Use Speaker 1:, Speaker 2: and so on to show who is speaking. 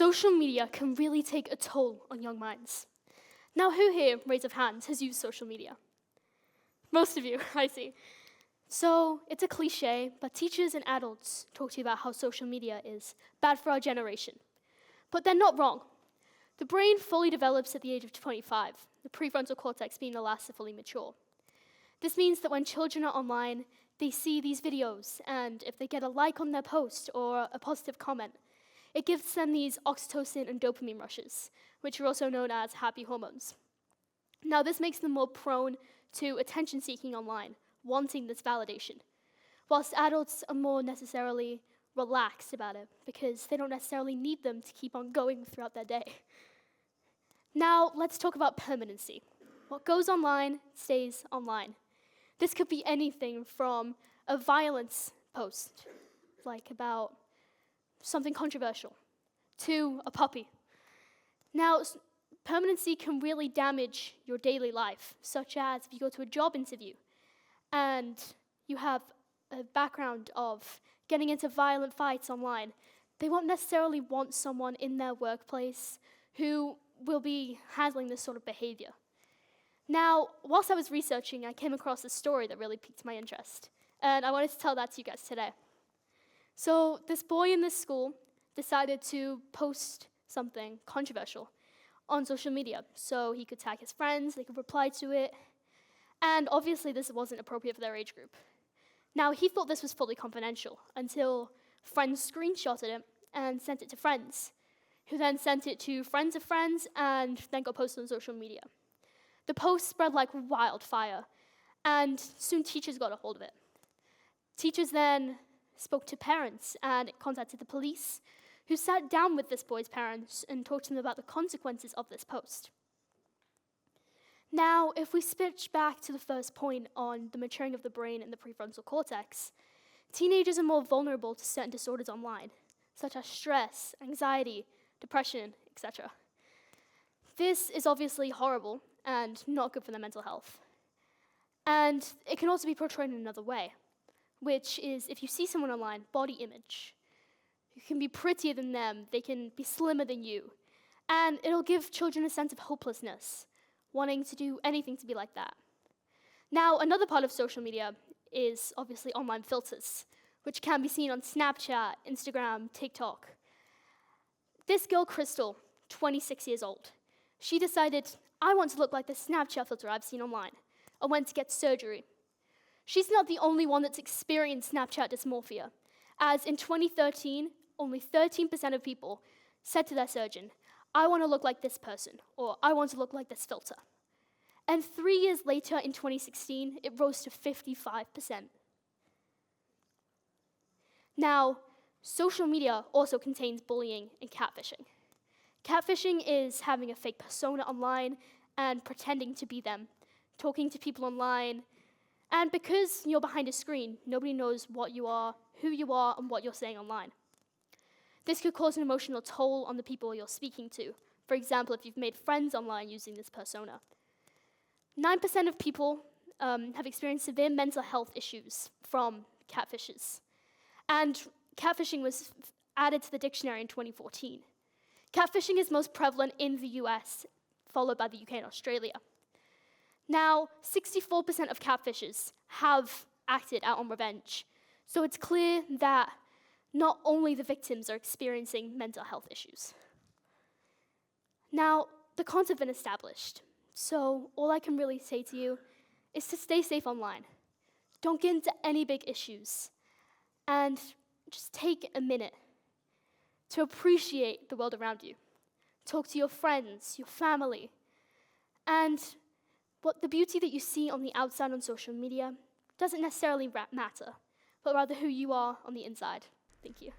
Speaker 1: social media can really take a toll on young minds. Now, who here, raise of hands, has used social media? Most of you, I see. So it's a cliche, but teachers and adults talk to you about how social media is bad for our generation. But they're not wrong. The brain fully develops at the age of 25, the prefrontal cortex being the last to fully mature. This means that when children are online, they see these videos, and if they get a like on their post or a positive comment, it gives them these oxytocin and dopamine rushes, which are also known as happy hormones. Now, this makes them more prone to attention-seeking online, wanting this validation, whilst adults are more necessarily relaxed about it because they don't necessarily need them to keep on going throughout their day. Now, let's talk about permanency. What goes online stays online. This could be anything from a violence post, like about something controversial, to a puppy. Now, permanency can really damage your daily life, such as if you go to a job interview and you have a background of getting into violent fights online. They won't necessarily want someone in their workplace who will be handling this sort of behavior. Now, whilst I was researching, I came across a story that really piqued my interest, and I wanted to tell that to you guys today. So this boy in this school decided to post something controversial on social media, so he could tag his friends, they could reply to it, and obviously this wasn't appropriate for their age group. Now, he thought this was fully confidential until friends screenshotted it and sent it to friends, who then sent it to friends of friends and then got posted on social media. The post spread like wildfire, and soon teachers got a hold of it. Teachers then spoke to parents and contacted the police, who sat down with this boy's parents and talked to them about the consequences of this post. Now, if we switch back to the first point on the maturing of the brain and the prefrontal cortex, teenagers are more vulnerable to certain disorders online, such as stress, anxiety, depression, etc. This is obviously horrible and not good for their mental health. And it can also be portrayed in another way, which is if you see someone online, body image. You can be prettier than them, they can be slimmer than you, and it'll give children a sense of hopelessness, wanting to do anything to be like that. Now, another part of social media is obviously online filters, which can be seen on Snapchat, Instagram, TikTok. This girl, Crystal, 26 years old, she decided, I want to look like the Snapchat filter I've seen online. I went to get surgery. She's not the only one that's experienced Snapchat dysmorphia, as in 2013, only 13% of people said to their surgeon, I want to look like this person, or I want to look like this filter. And 3 years later, in 2016, it rose to 55%. Now, social media also contains bullying and catfishing. Catfishing is having a fake persona online and pretending to be them, talking to people online, and because you're behind a screen, nobody knows what you are, who you are, and what you're saying online. This could cause an emotional toll on the people you're speaking to. For example, if you've made friends online using this persona. 9% of people have experienced severe mental health issues from catfishes. And catfishing was added to the dictionary in 2014. Catfishing is most prevalent in the US, followed by the UK and Australia. Now, 64% of catfishers have acted out on revenge. So it's clear that not only the victims are experiencing mental health issues. Now, the cons have been established. So all I can really say to you is to stay safe online. Don't get into any big issues. And just take a minute to appreciate the world around you. Talk to your friends, your family. And what the beauty that you see on the outside on social media doesn't necessarily matter, but rather who you are on the inside. Thank you.